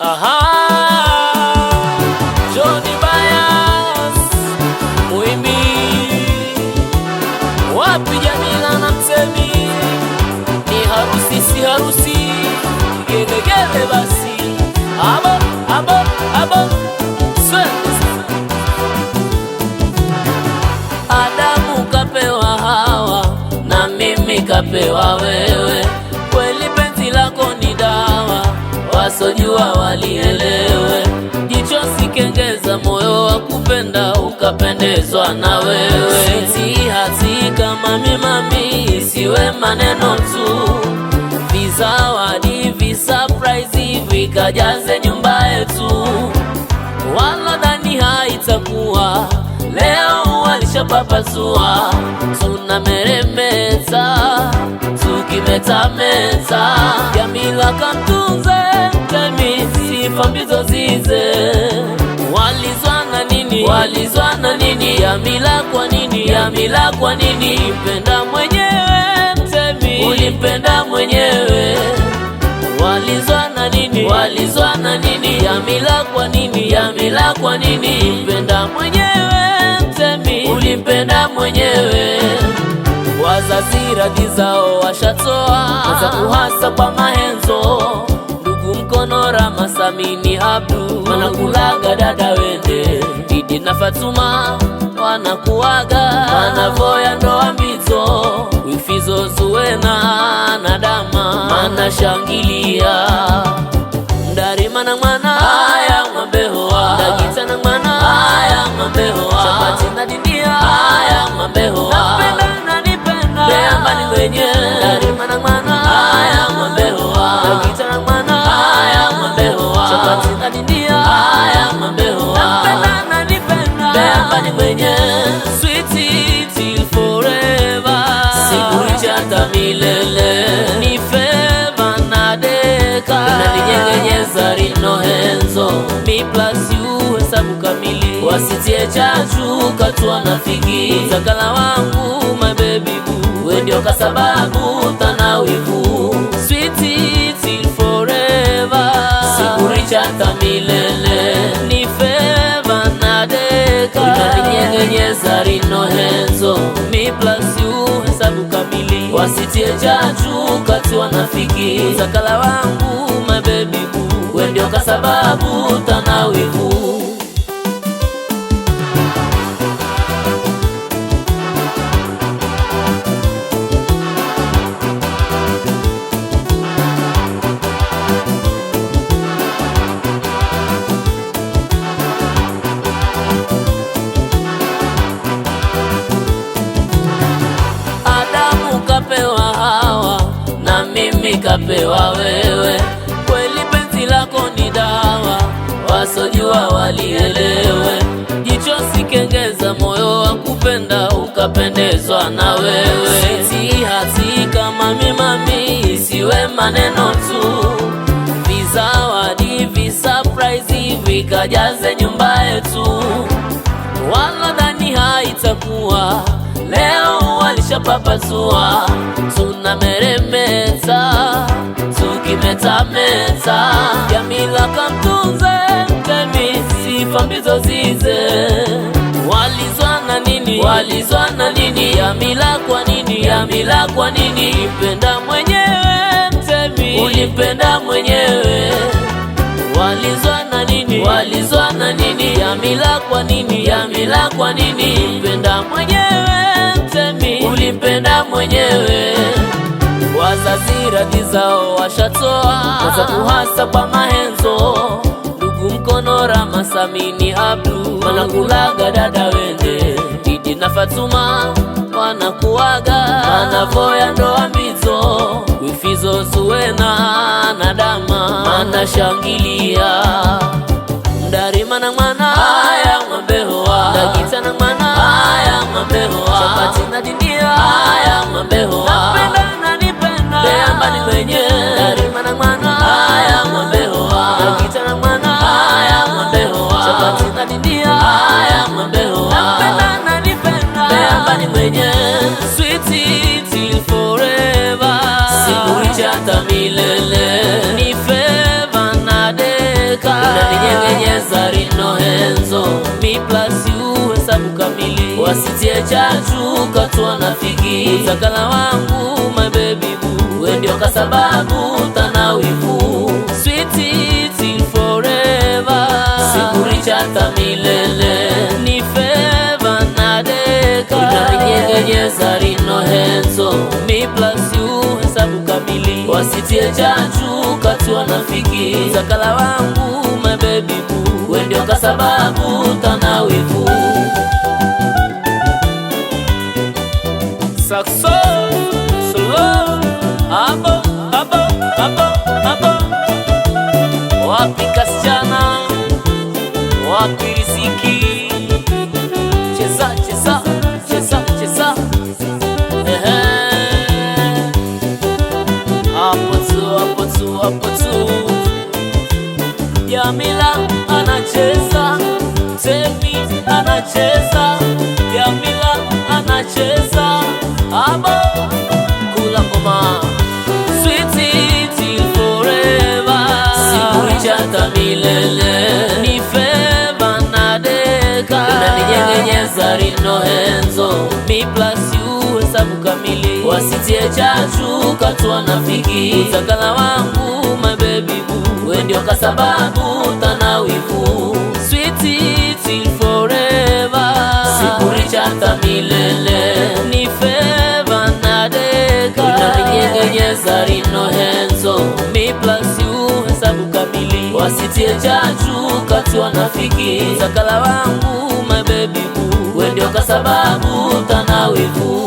Aha, Johnny Bias, Muimbi, wapi Jamila na Msemi, ni harusi si harusi, gelegele basi, abo, abo, abo, Adamu kapewa Hawa, na mimi kapewa wewe, kweli penzi lako ni dawa, wasojua walielewe, jicho sikengeza, moyo wa kupenda ukapendezwa na wewe. Siti hati kama mimami, siwe maneno tu, vizawadi visurprise vikajaze nyumba yetu, wala dhani haitakuwa leo walishapapazua, tunameremeta tukimetameta, Jamila kamtunze Mtemi, sifa mbizo zize, walizwana nini, walizwana nini, Jamila kwa nini, Jamila kwa nini, mpenda mwenyewe Mtemi, ulimpenda mwenyewe, walizwana nini, walizwana nini, Jamila kwa nini, Jamila kwa nini, mpenda mwenyewe Mtemi, ulimpenda mwenyewe. Wazazi radhi zao washatoa, za kuhasa kwa mahenzo, ndugu mkono Rama Samini Abdu, wanakulaga dada wende, Didi na Fatuma wanakuaga, wanavoya ndoa mbizo, wifizo Zuena na Dama manashangilia, Ndari mana mwana aya mambehoa, Dagita na mwana aya mambehoa, Chapati na Didia aya mambehoa, napenda na nipenda beamba ni mwenye, Ndari mana mwana aya mambehoa, Dagita na mwana aya mambehoa, Chapati na Didia aya mambehoa, napenda na nipenda beamba ni mwenye, sweetie till forever, sikuichata milele, ni feva na deka, unanijengenyeza rino henzo, mi plus you hesabu kamili, wasitie chachu katua nafiki, zakala wangu my baby boo, we ndio kasababu tanawivu, sweetie till forever, sikurichata milele, ni feva na deka, unanijengenyeza rino henzo, mi plus you hesabu kamili, wasitie chachu katua nafiki, zakala wangu my baby boo, we ndio kasababu tanawivu. Adamu kapewa Hawa, na mimi kapewa wewe, kweli penzi lako ni dawa, wasojua walielewe, jicho sikengeza, moyo wa kupenda ukapendezwa na wewe. Siti hati kama mimami, siwe maneno tu, vizawadi visurprise vikajaze nyumba yetu, wala dhani haitakuwa leo walishapapazua, tunameremeta tukimetameta, Jamila kamtunze Mtemi, sifa mbizo zize, walizwana nini, walizwana nini, Jamila kwa nini, Jamila kwa nini, mpenda mwenyewe Mtemi, ulimpenda mwenyewe, walizwana nini, walizwana nini, Jamila kwa nini, Jamila kwa nini, mpenda mwenyewe Mtemi, ulimpenda mwenyewe. Wazazi radhi zao washatoa, za kuhasa kwa mahenzo, ndugu mkono Rama Samini Abdu, wanakulaga dada wende, Didi na Fatuma wanakuaga, wanavoya ndoa mbizo, wifizo Zuena na Dama manashangilia, Ndari mana mwana aya mambehoa, Dagita na mwana aya mambehoa, Chapati na Didia aya mambehoa, napenda na nipenda beamba ni mwenye, Ndari mana mwana aya mambehoa, Dagita na mwana aya mambehoa, Chapati na Didia aya mambehoa, napenda na nipenda beamba ni mwenye, sweetie till forever, sikuichata milele, ni feva na deka, chachu katwa nafiki. Utakala wangu my baby boo, we ndio kasababu tanawivu. Sweetie till forever, sikuricha hata milele. Ni favor na deka, unaninyeganyeza rino henzo. Me plus you hesabu kamili, wasitie chachu katwa nafiki. Utakala wangu my baby boo, we ndio kasababu tanawivu. Saxo, solo, abo, abo, abo, abo. Wapi kasichana, wapi riziki. Cheza, cheza, cheza, cheza. Hapo tu, hapo tu, hapo tu. Yamila anacheza, Temi anacheza, Yamila anacheza. Abo, kula ngoma. Sweetie till forever, sikuricha hata milele. Ni favor na deka, unaninyeganyeza rino henzo. Me plus you hesabu kamili, wasitie chachu katwa nafiki. Utakala wangu my baby boo, we ndio kasababu tanawivu. Sweetie till forever, sikuricha hata milele. Ni favor na deka, unaninyeganyeza rino henzo. Me plus you hesabu kamili, wasitie chachu katwa nafiki. Utakala wangu my baby boo, we ndio kasababu tanawivu.